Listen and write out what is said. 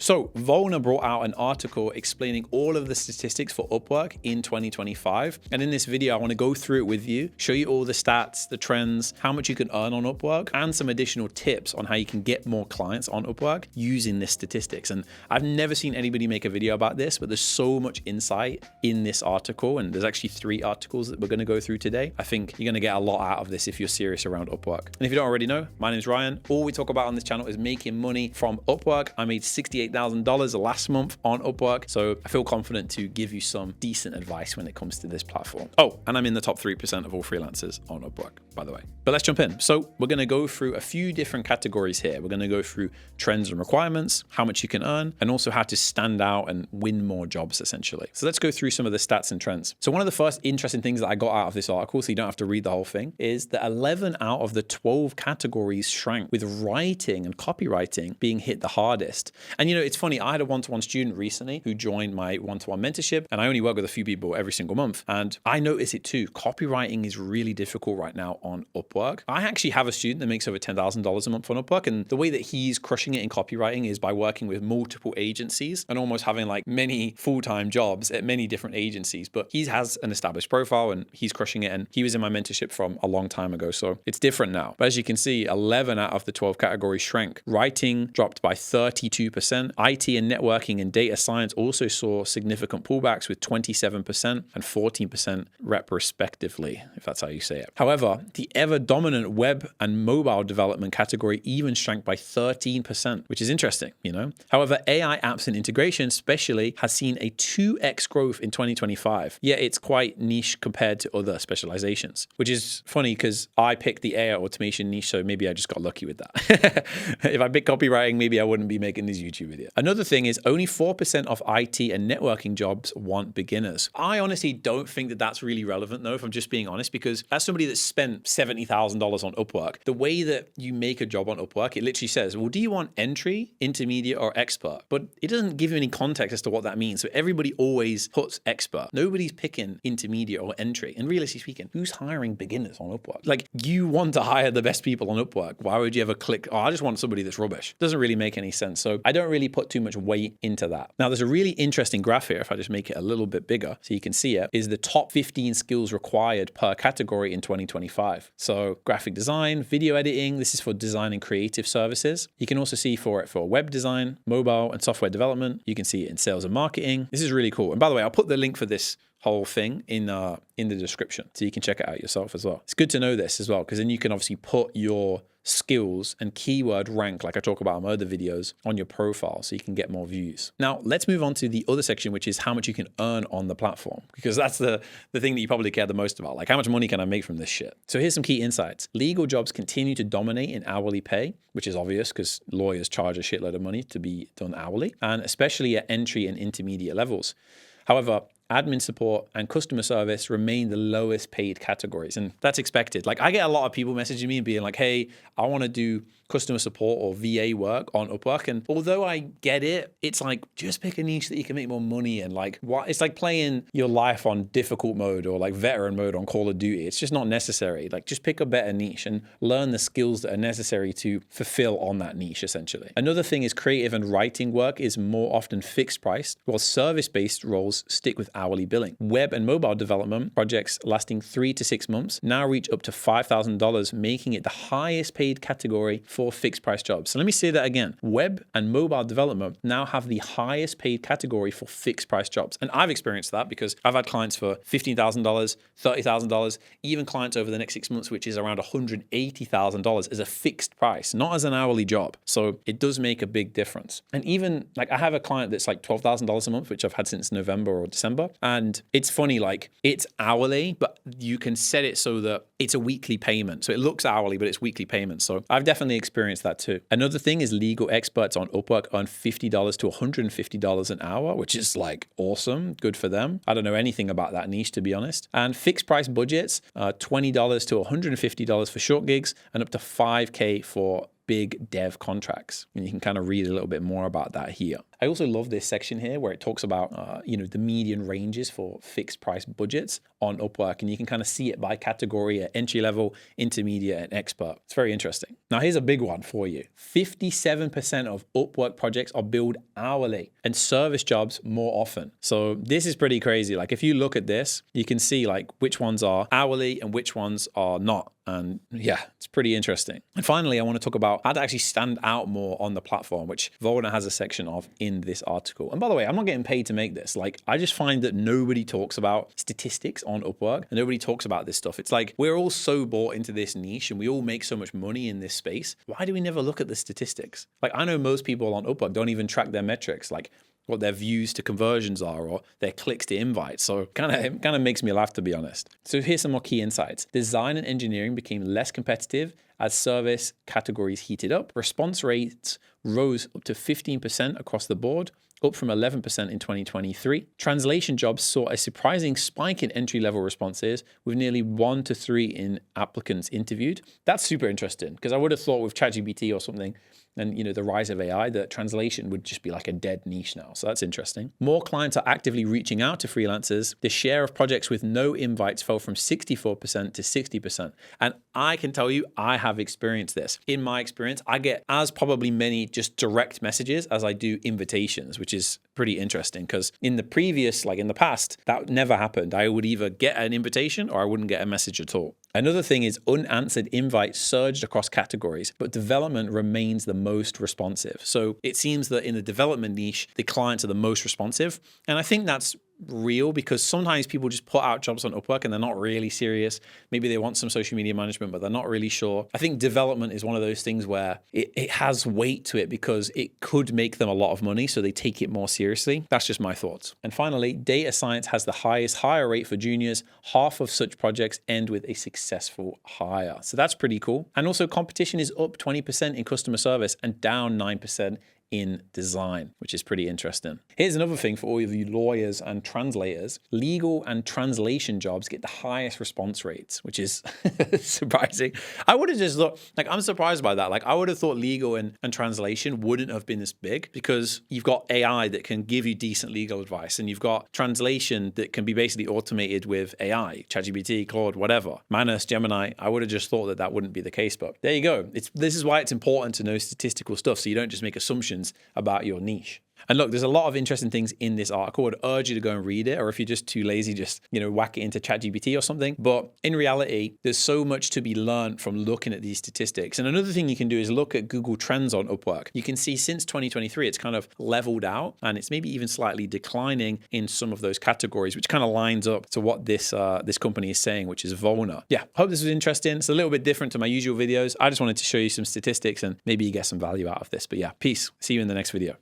So Volna brought out an article explaining all of the statistics for Upwork in 2025. And in this video, I want to go through it with you, show you all the stats, the trends, how much you can earn on Upwork, and some additional tips on how you can get more clients on Upwork using this statistics. And I've never seen anybody make a video about this, but there's so much insight in this article. And there's actually 3 articles that we're going to go through today. I think you're going to get a lot out of this if you're serious around Upwork. And if you don't already know, my name is Ryan. All we talk about on this channel is making money from Upwork. I made $68,000 last month on Upwork, so I feel confident to give you some decent advice when it comes to this platform. Oh, and I'm in the top 3% of all freelancers on Upwork, by the way. But let's jump in. So we're going to go through a few different categories here. We're going to go through trends and requirements, how much you can earn, and also how to stand out and win more jobs, essentially. So let's go through some of the stats and trends. So one of the first interesting things that I got out of this article, so you don't have to read the whole thing, is that 11 out of the 12 categories shrank, with writing and copywriting being hit the hardest. And you know, it's funny, I had a one-to-one student recently who joined my one-to-one mentorship, and I only work with a few people every single month. And I notice it too. Copywriting is really difficult right now on Upwork. I actually have a student that makes over $10,000 a month on Upwork, and the way that he's crushing it in copywriting is by working with multiple agencies and almost having like many full-time jobs at many different agencies. But he has an established profile and he's crushing it, and he was in my mentorship from a long time ago, so it's different now. But as you can see, 11 out of the 12 categories shrank. Writing dropped by 32%. IT and networking and data science also saw significant pullbacks with 27% and 14% respectively, if that's how you say it. However, the ever dominant web and mobile development category even shrank by 13%, which is interesting, you know? However, AI apps and integration especially has seen a 2x growth in 2025, yet it's quite niche compared to other specializations, which is funny because I picked the AI automation niche, so maybe I just got lucky with that. If I picked copywriting, maybe I wouldn't be making these YouTube videos. Another thing is only 4% of IT and networking jobs want beginners. I honestly don't think that that's really relevant though, if I'm just being honest, because as somebody that spent $70,000 on Upwork, the way that you make a job on Upwork, it literally says, well, do you want entry, intermediate, or expert? But it doesn't give you any context as to what that means. So everybody always puts expert. Nobody's picking intermediate or entry. And realistically speaking, who's hiring beginners on Upwork? Like, you want to hire the best people on Upwork. Why would you ever click, oh, I just want somebody that's rubbish? Doesn't really make any sense. So I don't really put too much weight into that. Now, there's a really interesting graph here, if I just make it a little bit bigger so you can see it, is the top 15 skills required per category in 2025. So graphic design, video editing, this is for design and creative services. You can also see for web design, mobile and software development. You can see it in sales and marketing. This is really cool. And by the way, I'll put the link for this whole thing in the description so you can check it out yourself as well. It's good to know this as well, because then you can obviously put your skills and keyword rank, like I talk about in my other videos, on your profile so you can get more views. Now, let's move on to the other section, which is how much you can earn on the platform, because that's the thing that you probably care the most about. Like, how much money can I make from this shit? So here's some key insights. Legal jobs continue to dominate in hourly pay, which is obvious because lawyers charge a shitload of money to be done hourly, and especially at entry and intermediate levels. However, admin support and customer service remain the lowest paid categories. And that's expected. Like, I get a lot of people messaging me and being like, hey, I want to do customer support or VA work on Upwork. And although I get it, it's like, just pick a niche that you can make more money. And like, what? It's like playing your life on difficult mode or like veteran mode on Call of Duty. It's just not necessary. Like, just pick a better niche and learn the skills that are necessary to fulfill on that niche, essentially. Another thing is creative and writing work is more often fixed priced, while service-based roles stick with hourly billing. Web and mobile development projects lasting 3 to 6 months now reach up to $5,000, making it the highest paid category for fixed price jobs. So let me say that again. Web and mobile development now have the highest paid category for fixed price jobs. And I've experienced that because I've had clients for $15,000, $30,000, even clients over the next 6 months, which is around $180,000 as a fixed price, not as an hourly job. So it does make a big difference. And even like, I have a client that's like $12,000 a month, which I've had since November or December. And it's funny, like, it's hourly, but you can set it so that it's a weekly payment. So it looks hourly, but it's weekly payment. So I've definitely experienced that too. Another thing is legal experts on Upwork earn $50 to $150 an hour, which is like awesome. Good for them. I don't know anything about that niche, to be honest. And fixed price budgets, $20 to $150 for short gigs and up to $5K for big dev contracts. And you can kind of read a little bit more about that here. I also love this section here where it talks about, the median ranges for fixed price budgets on Upwork. And you can kind of see it by category at entry level, intermediate, and expert. It's very interesting. Now, here's a big one for you. 57% of Upwork projects are billed hourly and service jobs more often. So this is pretty crazy. Like if you look at this, you can see like which ones are hourly and which ones are not. And yeah, it's pretty interesting. And finally, I want to talk about how to actually stand out more on the platform, which Volna has a section of in this article. And by the way, I'm not getting paid to make this. Like, I just find that nobody talks about statistics on Upwork and nobody talks about this stuff. It's like we're all so bought into this niche and we all make so much money in this space. Why do we never look at the statistics? Like, I know most people on Upwork don't even track their metrics, like what their views to conversions are or their clicks to invites. So it kind of makes me laugh, to be honest. So here's some more key insights. Design and engineering became less competitive as service categories heated up. Response rates rose up to 15% across the board, up from 11% in 2023. Translation jobs saw a surprising spike in entry-level responses, with nearly 1 to 3 in applicants interviewed. That's super interesting, because I would have thought with ChatGPT or something, and the rise of AI, that translation would just be like a dead niche now. So that's interesting. More clients are actively reaching out to freelancers. The share of projects with no invites fell from 64% to 60%. And I can tell you, I have experienced this. In my experience, I get as probably many just direct messages as I do invitations, which is pretty interesting, because in the past, that never happened. I would either get an invitation or I wouldn't get a message at all. Another thing is unanswered invites surged across categories, but development remains the most responsive. So it seems that in the development niche, the clients are the most responsive. And I think that's real, because sometimes people just put out jobs on Upwork and they're not really serious. Maybe they want some social media management, but they're not really sure. I think development is one of those things where it has weight to it because it could make them a lot of money, so they take it more seriously. That's just my thoughts. And finally, data science has the highest hire rate for juniors. Half of such projects end with a successful hire. So that's pretty cool. And also, competition is up 20% in customer service and down 9% in design, which is pretty interesting. Here's another thing for all of you lawyers and translators. Legal and translation jobs get the highest response rates, which is surprising. I would have just thought, I'm surprised by that. I would have thought legal and translation wouldn't have been this big, because you've got AI that can give you decent legal advice, and you've got translation that can be basically automated with AI, ChatGPT, Claude, whatever, Manus, Gemini. I would have just thought that wouldn't be the case, but there you go. This is why it's important to know statistical stuff, so you don't just make assumptions about your niche. And look, there's a lot of interesting things in this article. I'd urge you to go and read it, or if you're just too lazy, just, whack it into ChatGPT or something. But in reality, there's so much to be learned from looking at these statistics. And another thing you can do is look at Google Trends on Upwork. You can see since 2023, it's kind of leveled out, and it's maybe even slightly declining in some of those categories, which kind of lines up to what this company is saying, which is Volna. Yeah, hope this was interesting. It's a little bit different to my usual videos. I just wanted to show you some statistics and maybe you get some value out of this. But yeah, peace. See you in the next video.